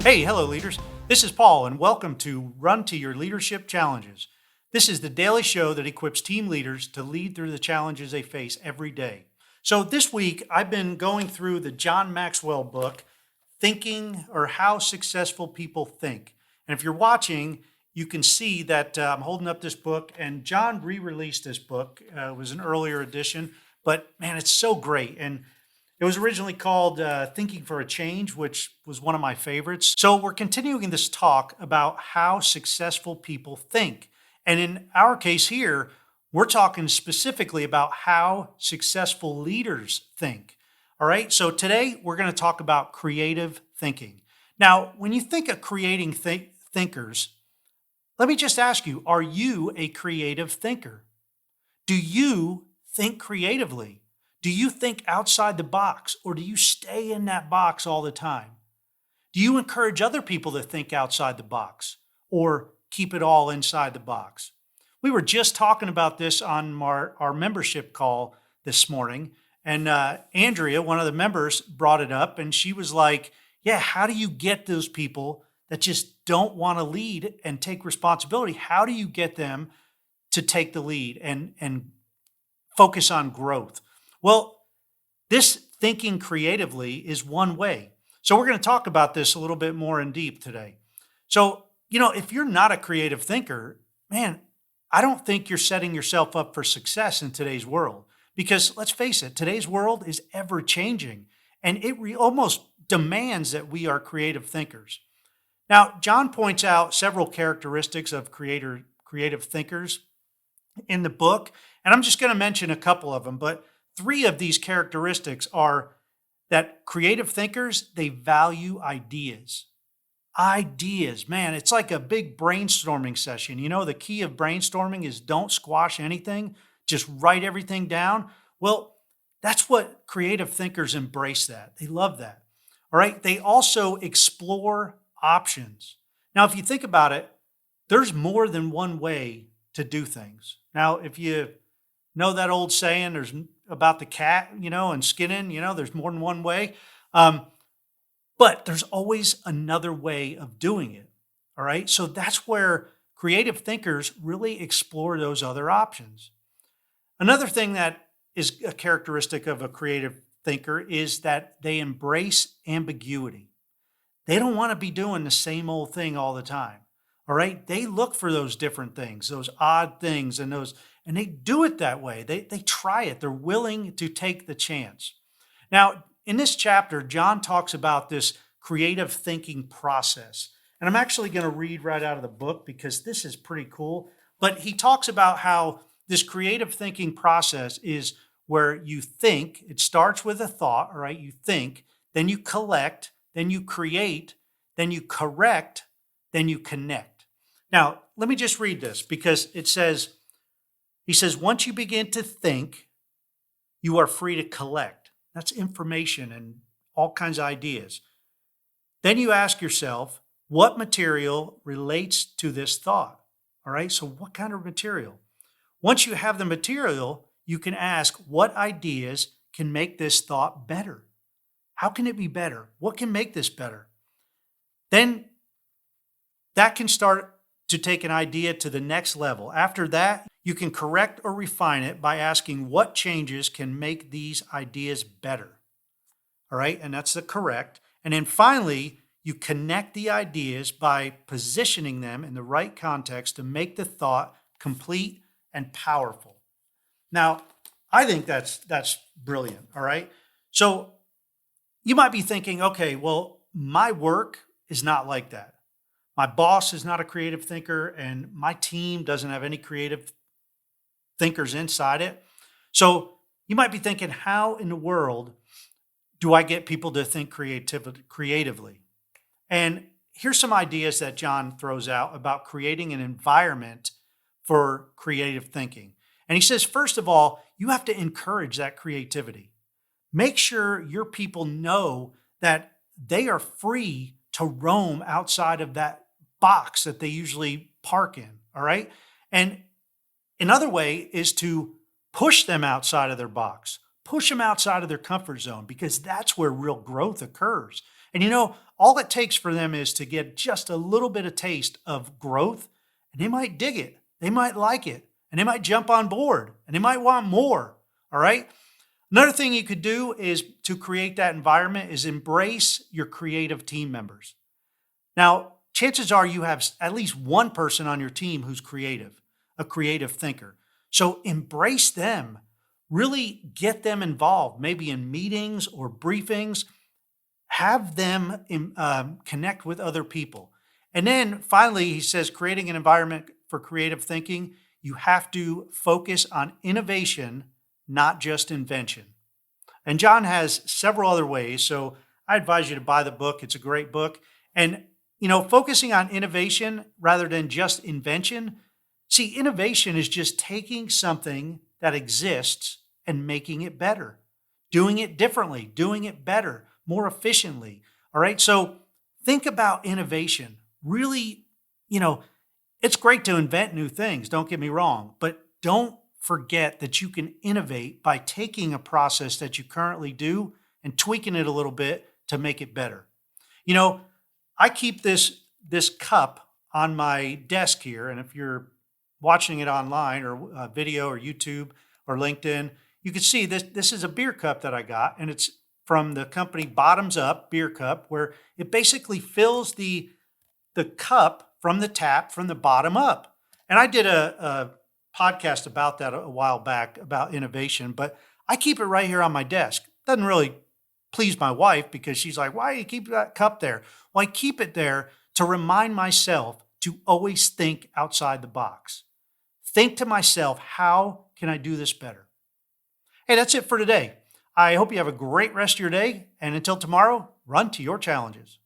Hey, hello, leaders. This is Paul, and welcome to Run to Your Leadership Challenges. This is the daily show that equips team leaders to lead through the challenges they face every day. So, this week, I've been going through the John Maxwell book, Thinking or How Successful People Think. And if you're watching, you can see that I'm holding up this book, and John re released this book. It was an earlier edition, but man, it's so great. And it was originally called Thinking for a Change, which was one of my favorites. So we're continuing this talk about how successful people think. And in our case here, we're talking specifically about how successful leaders think. All right, so today we're going to talk about creative thinking. Now, when you think of creating thinkers, let me just ask you, are you a creative thinker? Do you think creatively? Do you think outside the box, or do you stay in that box all the time? Do you encourage other people to think outside the box or keep it all inside the box? We were just talking about this on our membership call this morning, and Andrea, one of the members, brought it up, and she was like, yeah, how do you get those people that just don't want to lead and take responsibility? How do you get them to take the lead and focus on growth? Well, this thinking creatively is one way. So we're going to talk about this a little bit more in deep today. So, if you're not a creative thinker, man, I don't think you're setting yourself up for success in today's world. Because let's face it, today's world is ever changing, and it almost demands that we are creative thinkers. Now, John points out several characteristics of creative thinkers in the book, and I'm just going to mention a couple of them, but three of these characteristics are that creative thinkers, they value ideas. Ideas, man, it's like a big brainstorming session. The key of brainstorming is don't squash anything, just write everything down. Well, that's what creative thinkers embrace that. They love that. All right. They also explore options. Now, if you think about it, there's more than one way to do things. Now, if you know that old saying, there's about the cat, and skinning, there's more than one way. But there's always another way of doing it. All right. So that's where creative thinkers really explore those other options. Another thing that is a characteristic of a creative thinker is that they embrace ambiguity. They don't want to be doing the same old thing all the time. All right. They look for those different things, those odd things, and they do it that way. They try it. They're willing to take the chance. Now, in this chapter, John talks about this creative thinking process. And I'm actually going to read right out of the book because this is pretty cool. But he talks about how this creative thinking process is where you think. It starts with a thought, all right? You think, then you collect, then you create, then you correct, then you connect. Now, let me just read this because he says, once you begin to think, you are free to collect. That's information and all kinds of ideas. Then you ask yourself, what material relates to this thought? All right, so what kind of material? Once you have the material, you can ask, what ideas can make this thought better? How can it be better? What can make this better? Then that can start to take an idea to the next level. After that, you can correct or refine it by asking what changes can make these ideas better. All right, and that's the correct. And then finally, you connect the ideas by positioning them in the right context to make the thought complete and powerful. Now, I think that's brilliant, all right? So you might be thinking, okay, well, my work is not like that. My boss is not a creative thinker, and my team doesn't have any creative thinkers inside it. So you might be thinking, how in the world do I get people to think creatively? And here's some ideas that John throws out about creating an environment for creative thinking. And he says, first of all, you have to encourage that creativity. Make sure your people know that they are free to roam outside of that box that they usually park in, all right? And another way is to push them outside of their box. push them outside of their comfort zone because that's where real growth occurs. And all it takes for them is to get just a little bit of taste of growth, and they might dig it. They might like it, and they might jump on board, and they might want more. All right. Another thing you could do is to create that environment is embrace your creative team members. Now, chances are you have at least one person on your team who's creative, a creative thinker. So embrace them, really get them involved, maybe in meetings or briefings, have them connect with other people. And then finally, he says, creating an environment for creative thinking, you have to focus on innovation, not just invention. And John has several other ways. So I advise you to buy the book. It's a great book. And, focusing on innovation rather than just invention. See, innovation is just taking something that exists and making it better, doing it differently, doing it better, more efficiently. All right. So think about innovation. Really, it's great to invent new things. Don't get me wrong, but don't forget that you can innovate by taking a process that you currently do and tweaking it a little bit to make it better. I keep this cup on my desk here, and if you're watching it online or video or YouTube or LinkedIn, you can see this is a beer cup that I got, and it's from the company Bottoms Up Beer Cup, where it basically fills the cup from the tap from the bottom up. And I did a podcast about that a while back about innovation, but I keep it right here on my desk. Doesn't really please my wife because she's like, why do you keep that cup there? Well, I keep it there to remind myself to always think outside the box. Think to myself, how can I do this better? Hey, that's it for today. I hope you have a great rest of your day. And until tomorrow, run to your challenges.